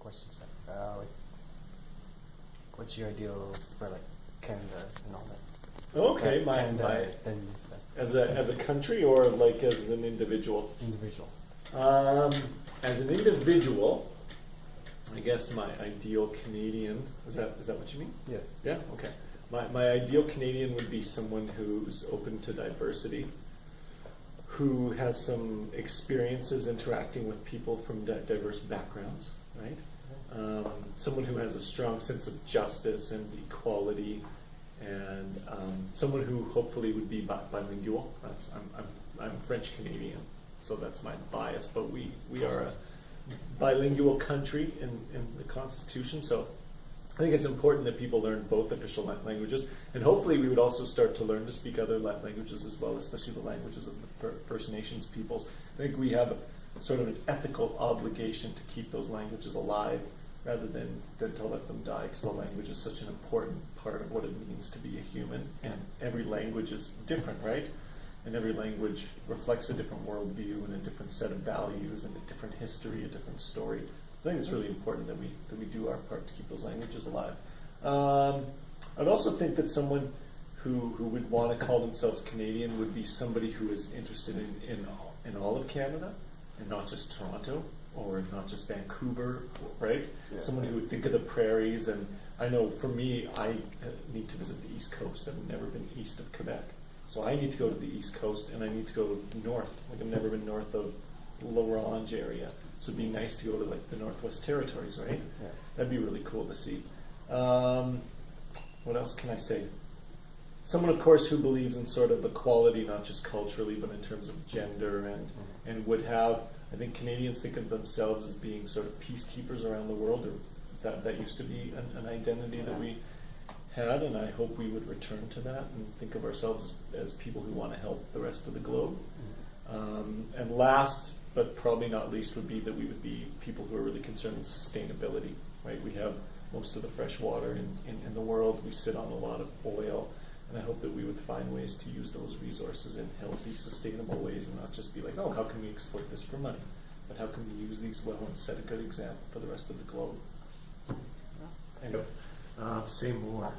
questions. Like, what's your ideal for like Canada and all that? Okay, Canada, then as a country or like as an individual? individual. As an individual, I guess my ideal Canadian, is that what you mean? Yeah. Yeah, okay. My ideal Canadian would be someone who's open to diversity, who has some experiences interacting with people from diverse backgrounds, right? Someone who has a strong sense of justice and equality, and someone who hopefully would be bilingual. I'm French Canadian, so that's my bias. But we are a bilingual country in the Constitution, so I think it's important that people learn both official languages, and hopefully we would also start to learn to speak other languages as well, especially the languages of the First Nations peoples. I think we have sort of an ethical obligation to keep those languages alive rather than to let them die, because the language is such an important part of what it means to be a human, and every language is different, right? And every language reflects a different worldview and a different set of values and a different history, a different story. I think it's really important that we do our part to keep those languages alive. I'd also think that someone who would want to call themselves Canadian would be somebody who is interested in all of Canada and not just Toronto or not just Vancouver, right? Yeah. Someone who would think of the prairies. And I know for me, I need to visit the East Coast. I've never been east of Quebec. So I need to go to the East Coast, and I need to go north. Like, I've never been north of La Ronge area. So it'd be nice to go to like the Northwest Territories, right? Yeah. That'd be really cool to see. What else can I say? Someone, of course, who believes in sort of equality, not just culturally, but in terms of gender, and would have, I think Canadians think of themselves as being sort of peacekeepers around the world, or that used to be an identity that we had, and I hope we would return to that and think of ourselves as people who want to help the rest of the globe. And last, but probably not least, would be that we would be people who are really concerned with sustainability, right? We have most of the fresh water in the world. We sit on a lot of oil, and I hope that we would find ways to use those resources in healthy, sustainable ways, and not just be like, oh, how can we exploit this for money? But how can we use these well and set a good example for the rest of the globe? Anyway, say more.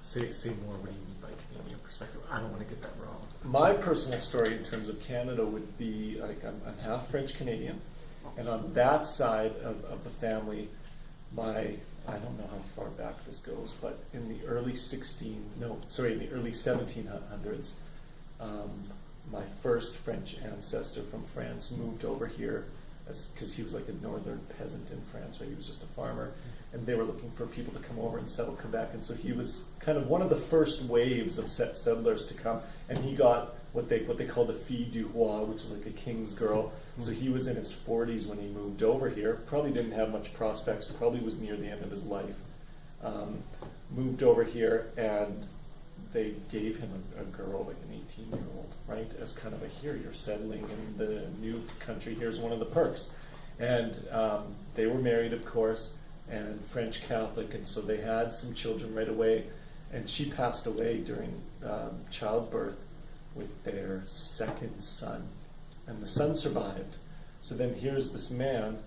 Say more. What do you mean by Canadian perspective? I don't want to get that wrong. My personal story in terms of Canada would be like I'm half French Canadian, and on that side of the family, I don't know how far back this goes, but in the early 1700s, my first French ancestor from France moved over here because he was like a northern peasant in France, right? He was just a farmer, and they were looking for people to come over and settle Quebec, and so he was kind of one of the first waves of settlers to come, and he got what they called a fille du roi, which is like a king's girl. So he was in his 40s when he moved over here. Probably didn't have much prospects. Probably was near the end of his life. Moved over here, and they gave him a girl, like an 18-year-old, right? As kind of here, you're settling in the new country. Here's one of the perks. And they were married, of course, and French Catholic, and so they had some children right away. And she passed away during childbirth with their second son, and the son survived. So then here's this man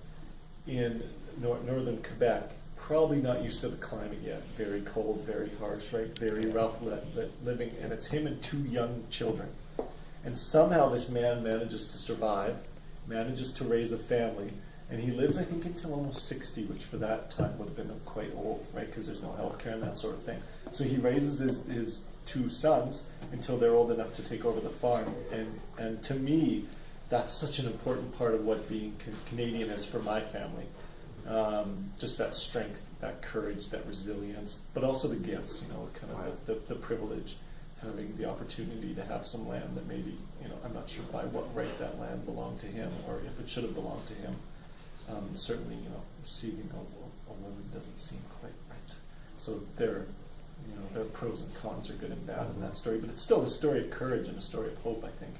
in northern Quebec, probably not used to the climate yet, very cold, very harsh, right, very rough living, and it's him and two young children. And somehow this man manages to survive, manages to raise a family, and he lives, I think, until almost 60, which for that time would have been quite old, right, because there's no health care and that sort of thing. So he raises his two sons until they're old enough to take over the farm. And to me, that's such an important part of what being Canadian is for my family. Just that strength, that courage, that resilience, but also the gifts, kind of the privilege, having the opportunity to have some land that maybe, I'm not sure by what right that land belonged to him or if it should have belonged to him. Certainly, receiving a woman doesn't seem quite right. So there are pros and cons are good and bad in that story, but it's still a story of courage and a story of hope, I think,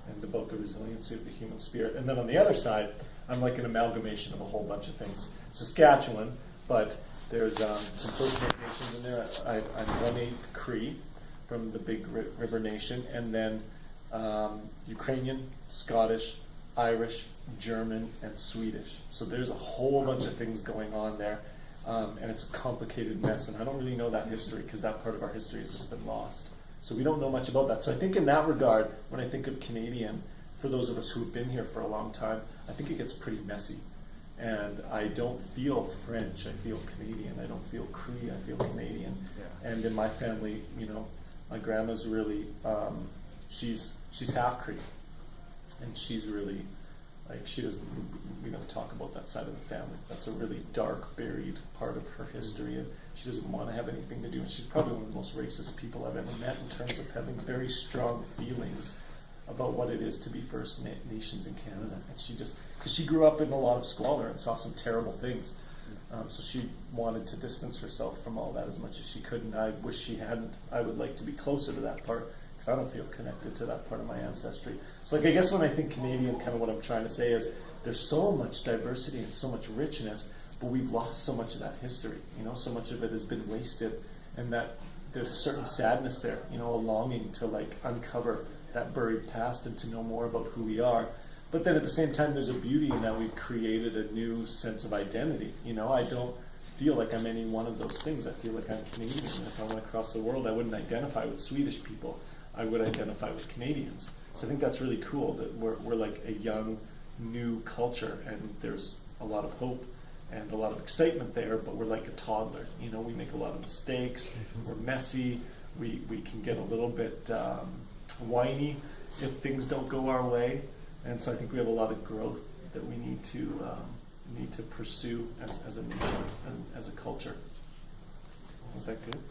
and about the resiliency of the human spirit. And then on the other side, I'm like an amalgamation of a whole bunch of things. Saskatchewan, but there's some First Nations in there. I'm 1/8 Cree from the Big River Nation, and then Ukrainian, Scottish, Irish, German, and Swedish. So there's a whole bunch of things going on there, and it's a complicated mess. And I don't really know that history because that part of our history has just been lost. So we don't know much about that. So I think in that regard, when I think of Canadian, for those of us who have been here for a long time, I think it gets pretty messy. And I don't feel French, I feel Canadian. I don't feel Cree, I feel Canadian. Yeah. And in my family, my grandma's really, she's half Cree. And she's really, she doesn't, we don't talk about that side of the family. That's a really dark, buried part of her history, and she doesn't want to have anything to do. And she's probably one of the most racist people I've ever met in terms of having very strong feelings about what it is to be First Nations in Canada. And she just, because she grew up in a lot of squalor and saw some terrible things. So she wanted to distance herself from all that as much as she could, and I wish she hadn't. I would like to be closer to that part, because I don't feel connected to that part of my ancestry. So I guess when I think Canadian, kind of what I'm trying to say is there's so much diversity and so much richness, but we've lost so much of that history. So much of it has been wasted, and that there's a certain sadness there, a longing to uncover that buried past and to know more about who we are. But then at the same time, there's a beauty in that we've created a new sense of identity. I don't feel like I'm any one of those things. I feel like I'm Canadian. And if I went across the world, I wouldn't identify with Swedish people. I would identify with Canadians. So I think that's really cool that we're like a young, new culture, and there's a lot of hope and a lot of excitement there, but we're like a toddler. We make a lot of mistakes. We're messy. We can get a little bit whiny if things don't go our way. And so I think we have a lot of growth that we need to pursue as a nation and as a culture. Was that good?